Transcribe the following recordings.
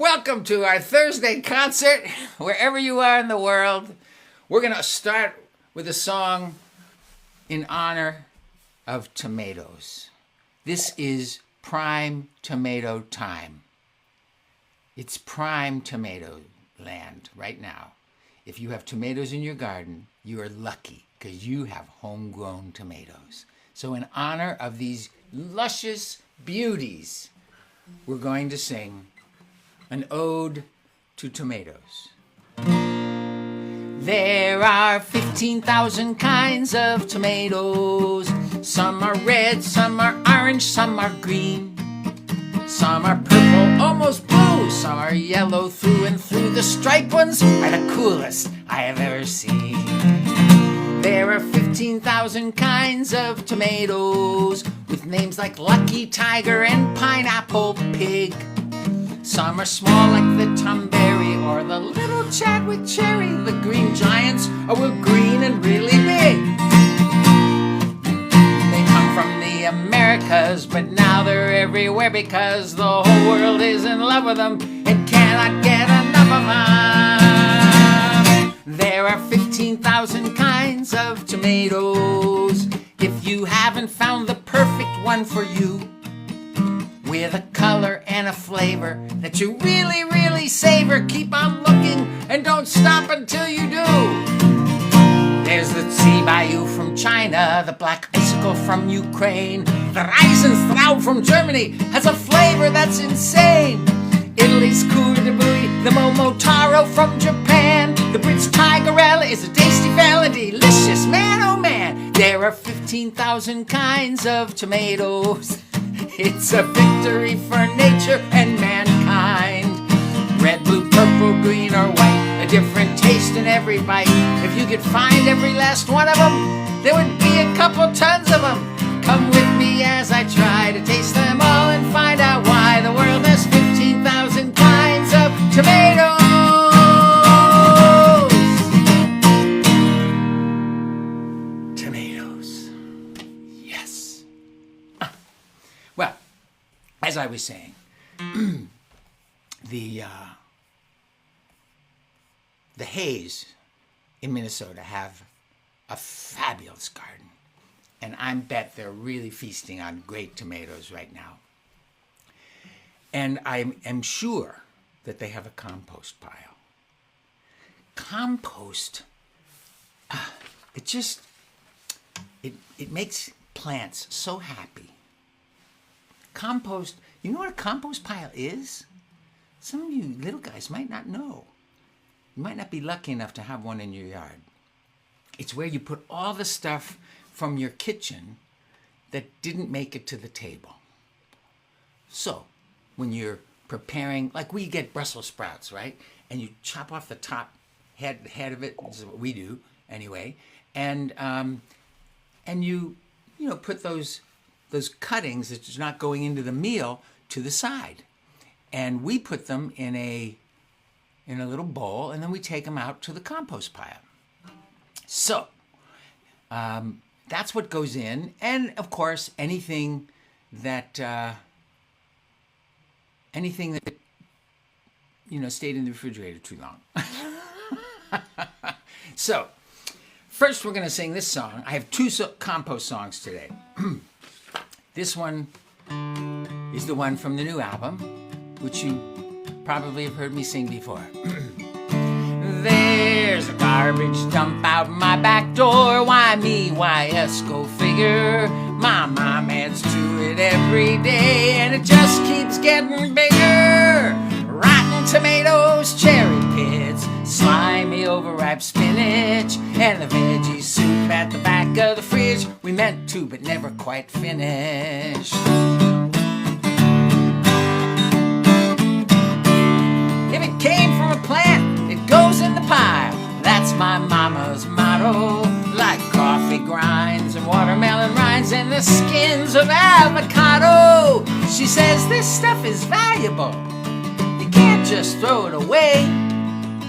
Welcome to our Thursday concert, wherever you are in the world. We're going to start with a song in honor of tomatoes. This is prime tomato time. It's prime tomato land right now. If you have tomatoes in your garden, you are lucky because you have homegrown tomatoes. So in honor of these luscious beauties, we're going to sing an ode to tomatoes. There are 15,000 kinds of tomatoes. Some are red, some are orange, some are green. Some are purple, almost blue. Some are yellow through and through. The striped ones are the coolest I have ever seen. There are 15,000 kinds of tomatoes with names like Lucky Tiger and Pineapple Pig. Some are small like the Tomberry or the little Chadwick Cherry. The green giants are green and really big. They come from the Americas, but now they're everywhere because the whole world is in love with them and cannot get enough of them. There are 15,000 kinds of tomatoes. If you haven't found the perfect one for you, with a color and a flavor that you really, really savor, keep on looking and don't stop until you do. There's the sea bayou from China, the black icicle from Ukraine, the Reisenstraub from Germany has a flavor that's insane. Italy's Cour de Bouille, the Momotaro from Japan, the Brits Tigerella is a tasty fella, delicious, man oh man. There are 15,000 kinds of tomatoes. It's a victory for nature and mankind. Red, blue, purple, green, or white, a different taste in every bite. If you could find every last one of them, there would be a couple tons of them. Come with me as I try to taste them all and find out why the world has 15,000 kinds of tomatoes. Tomatoes. Yes. Well, as I was saying, the Hayes in Minnesota have a fabulous garden, and I bet they're really feasting on great tomatoes right now. And I am sure that they have a compost pile. Compost, it makes plants so happy. Compost, you know what a compost pile is? Some of you little guys might not know. You might not be lucky enough to have one in your yard. It's where you put all the stuff from your kitchen that didn't make it to the table. So, when you're preparing, like we get Brussels sprouts, right? And you chop off the top head of it, this is what we do anyway, and you put those cuttings that's not going into the meal to the side. And we put them in a little bowl, and then we take them out to the compost pile. So, that's what goes in. And, of course, anything that stayed in the refrigerator too long. So, first we're going to sing this song. I have two compost songs today. This one is the one from the new album, which you probably have heard me sing before. There's a garbage dump out my back door. Why me? Why us? Go figure. My mom adds to it every day, and it just keeps getting bigger. Rotten tomatoes, cherry pits, slimy overripe spinach, and the veggie soup at the back of the fridge. We meant to, but never quite finished. If it came from a plant, it goes in the pile. That's my mama's motto. Like coffee grinds and watermelon rinds and the skins of avocado. She says this stuff is valuable. You can't just throw it away.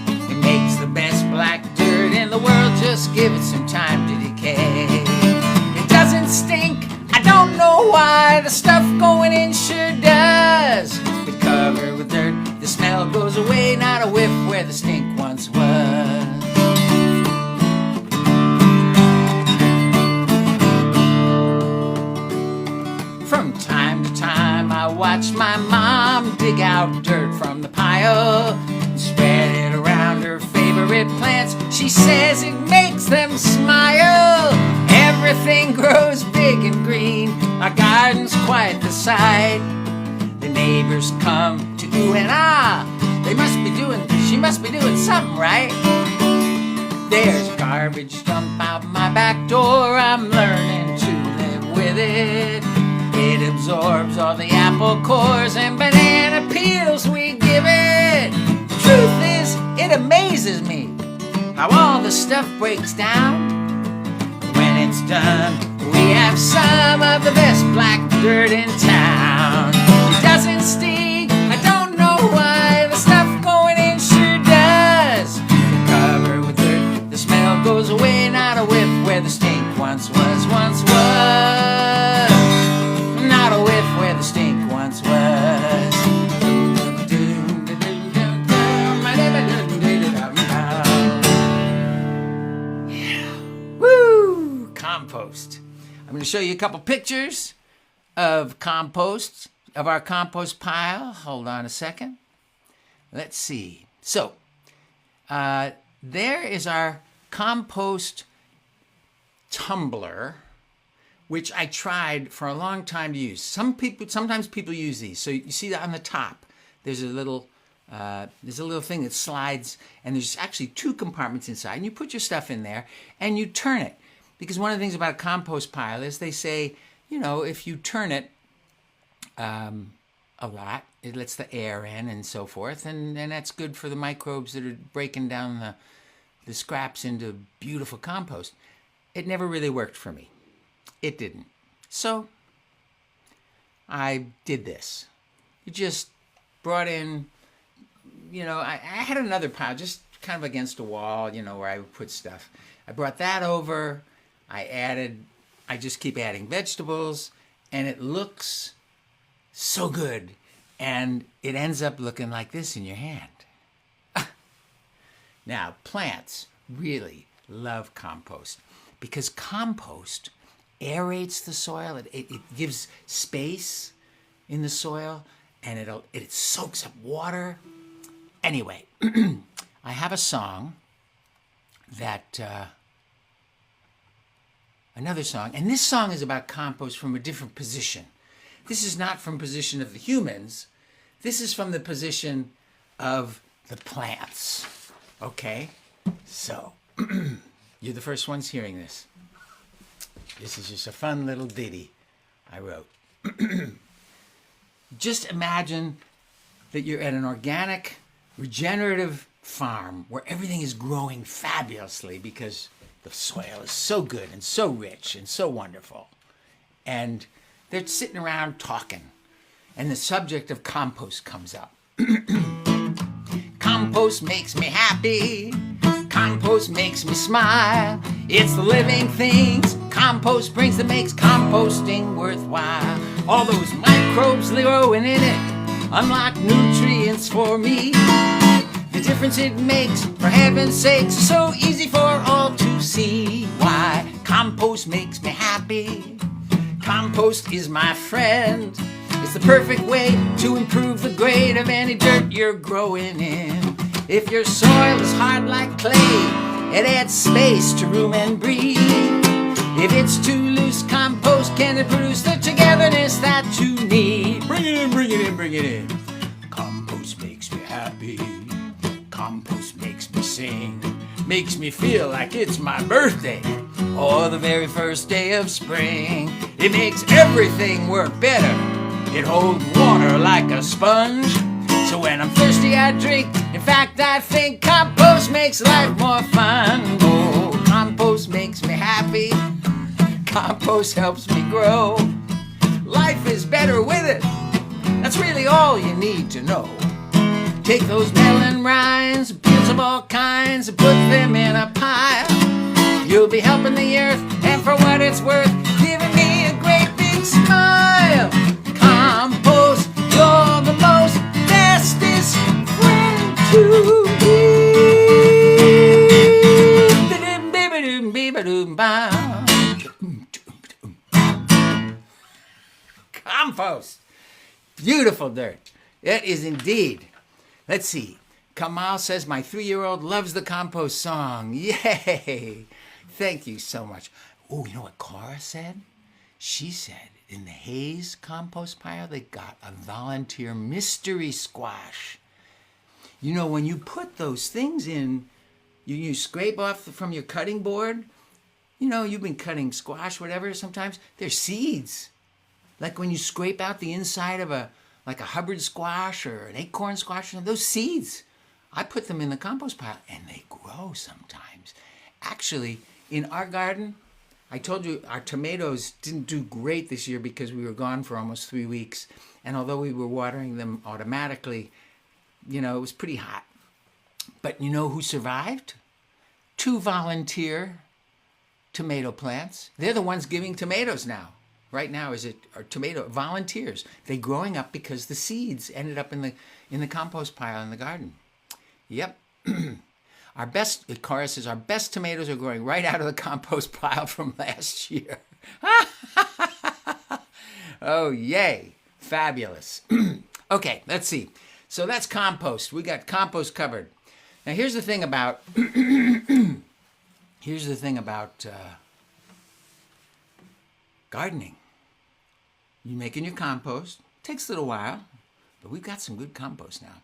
It makes the best black dirt in the world. Just give it some time to decay. It doesn't stink. I don't know why. The stuff going in sure does. It's covered with dirt. The smell smell goes away, not a whiff where the stink once was. From time to time I watch my mom dig out dirt from the pile and spread it around her favorite plants. She says it makes them smile. Everything grows big and green, our garden's quite the sight. The neighbors come to ooh and ah, she must be doing something right. There's garbage dump out my back door, I'm learning to live with it. It absorbs all the apple cores and banana peels we give it. The truth is, it amazes me how all the stuff breaks down. When it's done, we have some of the best black dirt in town. It doesn't sting, I don't know why, the stuff going in sure does. The cover with dirt, the smell goes away, not a whiff where the stink once was. Not a whiff where the stink once was. Yeah. Woo! Compost. I'm going to show you a couple pictures of compost, of our compost pile. Hold on a second. Let's see. So, there is our compost tumbler, which I tried for a long time to use. Sometimes people use these. So you see that on the top, there's a little thing that slides, and there's actually 2 compartments inside. And you put your stuff in there, and you turn it. Because one of the things about a compost pile is they say, you know, if you turn it a lot, it lets the air in and so forth, and that's good for the microbes that are breaking down the scraps into beautiful compost. It never really worked for me. It didn't. So I did this. It just brought in, you know, I had another pile just kind of against a wall, you know, where I would put stuff. I brought that over. I just keep adding vegetables, and it looks so good. And it ends up looking like this in your hand. Now, plants really love compost because compost aerates the soil. It gives space in the soil, and it soaks up water. Anyway, I have a song that another song, and this song is about compost from a different position. This is not from position of the humans. This is from the position of the plants. Okay? So, you're the first ones hearing this. This is just a fun little ditty I wrote. Just imagine that you're at an organic, regenerative farm where everything is growing fabulously because the soil is so good and so rich and so wonderful. And they're sitting around talking, and the subject of compost comes up. Compost makes me happy. Compost makes me smile. It's the living things compost brings that makes composting worthwhile. All those microbes growing in it unlock nutrients for me. The difference it makes, for heaven's sakes, is so easy for all to see. Why? Compost makes me happy. Compost is my friend. It's the perfect way to improve the grade of any dirt you're growing in. If your soil is hard like clay, it adds space to room and breathe. If it's too loose, compost can produce the togetherness that you need. Bring it in, bring it in, bring it in. Compost makes me happy. Compost makes me sing. Makes me feel like it's my birthday or the very first day of spring. It makes everything work better. It holds water like a sponge. So when I'm thirsty, I drink. In fact, I think compost makes life more fun. Oh, compost makes me happy. Compost helps me grow. Life is better with it. That's really all you need to know. Take those melon rinds, peels of all kinds, and put them in a pile. You'll be helping the earth, and for what it's worth, giving me a great big smile. Compost, you're the most bestest friend. to compost. Beautiful dirt. It is indeed. Let's see. Kamal says, my 3-year-old loves the Compost Song. Yay. Thank you so much. Oh, you know what Cora said? She said in the Hayes compost pile, they got a volunteer mystery squash. You know, when you put those things in, you scrape off from your cutting board. You know, you've been cutting squash, whatever, sometimes. They're seeds. Like when you scrape out the inside of a Hubbard squash or an acorn squash, those seeds. I put them in the compost pile and they grow sometimes. Actually, in our garden, I told you our tomatoes didn't do great this year because we were gone for almost 3 weeks. And although we were watering them automatically, you know, it was pretty hot. But you know who survived? 2 volunteer tomato plants. They're the ones giving tomatoes now. Right now are tomato volunteers. They're growing up because the seeds ended up in the compost pile in the garden. Yep. Our best, Cora says, our best tomatoes are growing right out of the compost pile from last year. Oh, yay. Fabulous. Okay, let's see. So that's compost. We got compost covered. Now here's the thing about gardening. You're making your compost. Takes a little while, but we've got some good compost now.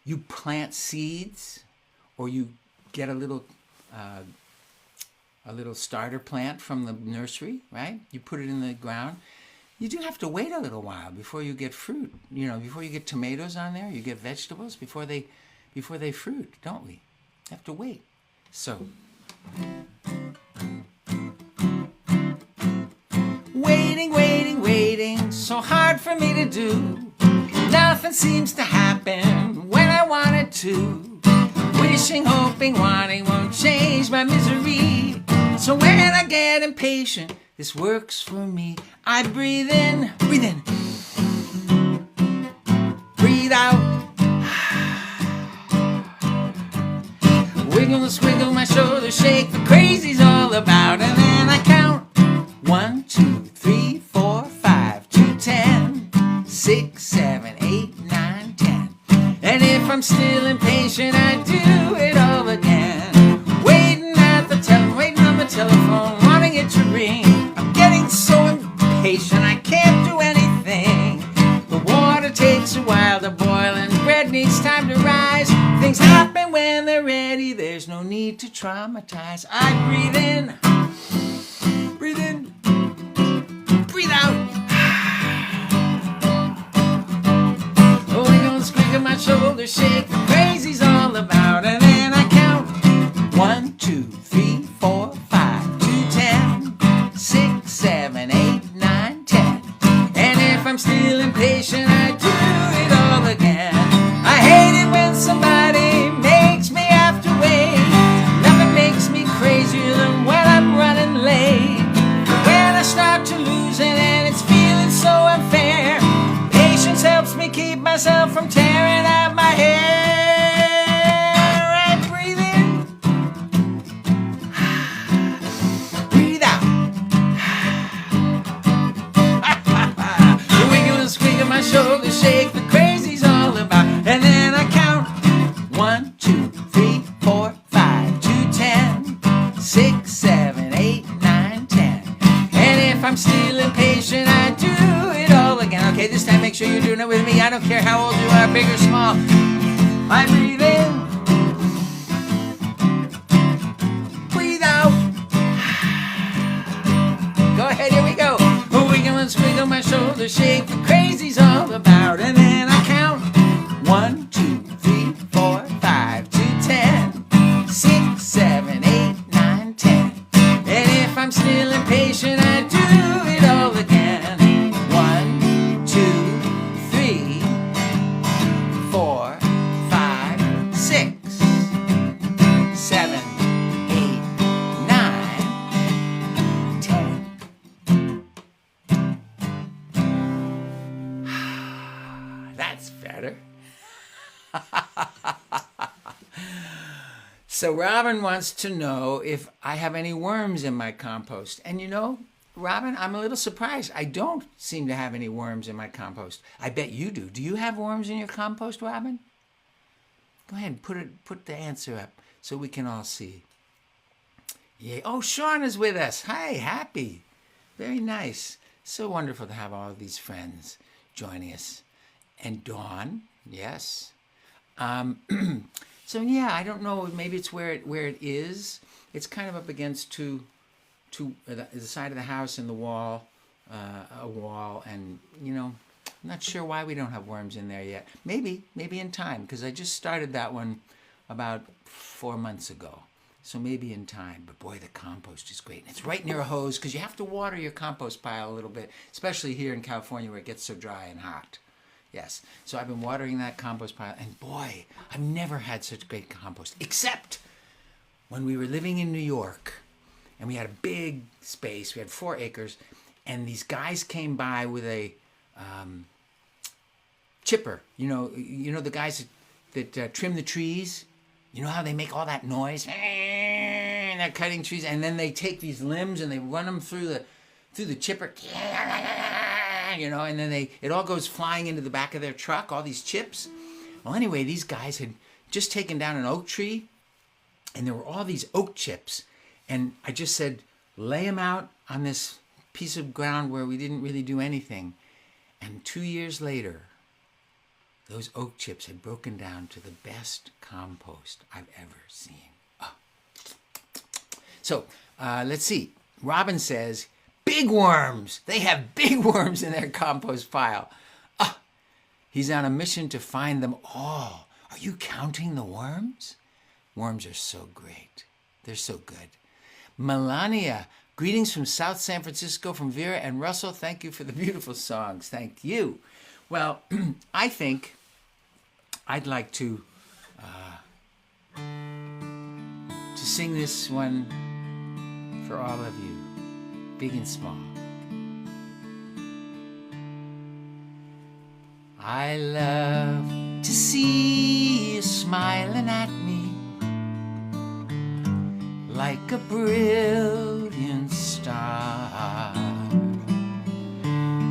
You plant seeds, or you get a little starter plant from the nursery, right? You put it in the ground. You do have to wait a little while before you get fruit. You know, before you get tomatoes on there, you get vegetables before they fruit, don't we? Have to wait. So. Waiting, so hard for me to do. Nothing seems to happen when I want it to. Wishing, hoping, wanting won't change my misery. So when I get impatient, this works for me. I breathe in, breathe out. Wiggle my shoulders, shake, the crazy's all about. And then I count 1, 2, 3, 4, 5 to 10, 6, 7, 8, 9, 10. And if I'm still impatient, I do it all again. Waiting on the telephone, wanting it to ring. I'm getting so impatient, I can't do anything. The water takes a while to boil and bread needs time to rise. Things happen when they're ready, there's no need to traumatize. I breathe in, breathe out. Holding on, squeaking my shoulders, shake, the crazy's all about. And then I count 1, 2, 3, 4, 5 to 10, 6, 7, 8, 9, 10. And if I'm still impatient, I do it all again. I hate it when somebody makes me have to wait. Nothing makes me crazier than when I'm running late. When I start to lose it and it's feeling so unfair, patience helps me keep myself from tearing out my hair. I breathe in, breathe out. Wiggle and squiggle my shoulders, shake, the crazy's all about. And then I count 1, 2, 3, 4, 5 to 10, 6, 7, 8, 9, 10. And if I'm still impatient, I do it all again. Okay, this time make sure you're doing it with me. I don't care how old you are, big or small. I breathe in, breathe out. Go ahead, here we go. Wiggle and squiggle my shoulders, shake, the crazy's all about. And then I count 1, 2, 3, 4, 5 to 10, 6, 7, 8, 9, 10. And if I'm still impatient, I do it all again. 1, 2, 3, 4, 5, 6, 7, 8, 9, 10. That's better. So Robin wants to know if I have any worms in my compost. And you know, Robin, I'm a little surprised. I don't seem to have any worms in my compost. I bet you do. Do you have worms in your compost, Robin? Go ahead and put the answer up so we can all see. Yeah. Oh, Sean is with us. Hi, happy. Very nice. So wonderful to have all of these friends joining us. And Dawn, yes. So yeah, I don't know. Maybe it's where it is. It's kind of up against the side of the house and the wall, a wall, and you know, I'm not sure why we don't have worms in there yet. Maybe in time, because I just started that one about 4 months ago. So maybe in time. But boy, the compost is great. And it's right near a hose because you have to water your compost pile a little bit, especially here in California where it gets so dry and hot. Yes. So I've been watering that compost pile, and boy, I've never had such great compost, except when we were living in New York, and we had a big space. We had 4 acres, and these guys came by with a chipper. You know the guys that trim the trees. You know how they make all that noise? And they're cutting trees, and then they take these limbs and they run them through the chipper. You know, and then it all goes flying into the back of their truck, all these chips. Well, anyway, these guys had just taken down an oak tree, and there were all these oak chips. And I just said, lay them out on this piece of ground where we didn't really do anything. And 2 years later, those oak chips had broken down to the best compost I've ever seen. Oh. So, let's see. Robin says, big worms. They have big worms in their compost pile. He's on a mission to find them all. Are you counting the worms? Worms are so great. They're so good. Melania, greetings from South San Francisco from Vera and Russell. Thank you for the beautiful songs. Thank you. Well, I think I'd like to sing this one for all of you, big and small. I love to see you smiling at me like a brilliant star.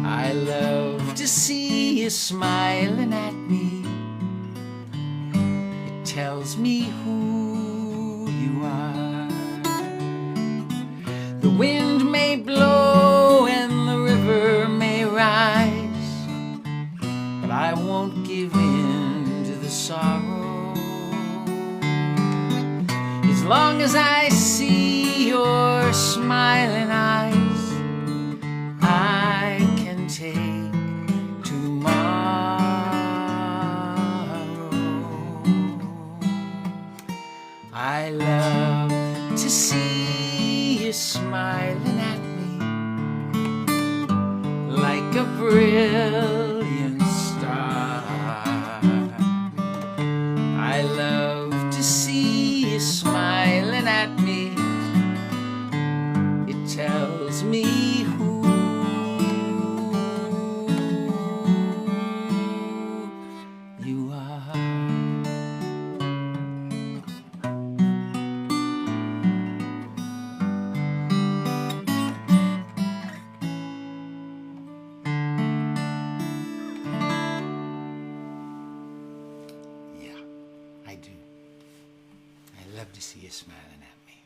I love to see you smiling at me. It tells me who you are. The wind may blow and the river may rise, but I won't give in to the sorrow. As long as I see your smiling eyes, I can take tomorrow. I love to see you smiling at me like a brilliant star. I love to see you smiling at me. It tells me who you are. Yeah, I do. I love to see you smiling at me.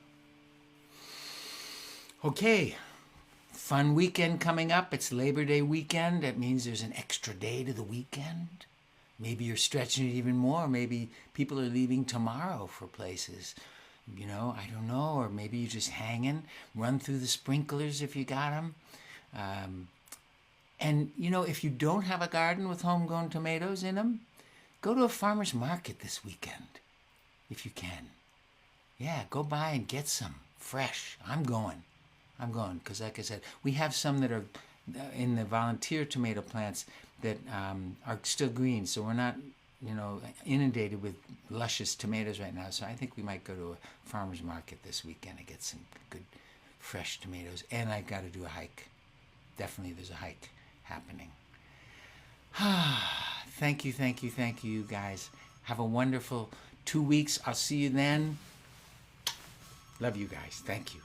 Okay, fun weekend coming up. It's Labor Day weekend. That means there's an extra day to the weekend. Maybe you're stretching it even more. Maybe people are leaving tomorrow for places. You know, I don't know. Or maybe you're just hanging. Run through the sprinklers if you got them. And, you know, if you don't have a garden with homegrown tomatoes in them, go to a farmer's market this weekend, if you can. Yeah, go by and get some fresh. I'm going, because like I said, we have some that are in the volunteer tomato plants that are still green, so we're not, you know, inundated with luscious tomatoes right now. So I think we might go to a farmer's market this weekend and get some good fresh tomatoes. And I got to do a hike. Definitely there's a hike happening. Thank you, guys. Have a wonderful 2 weeks. I'll see you then. Love you guys. Thank you.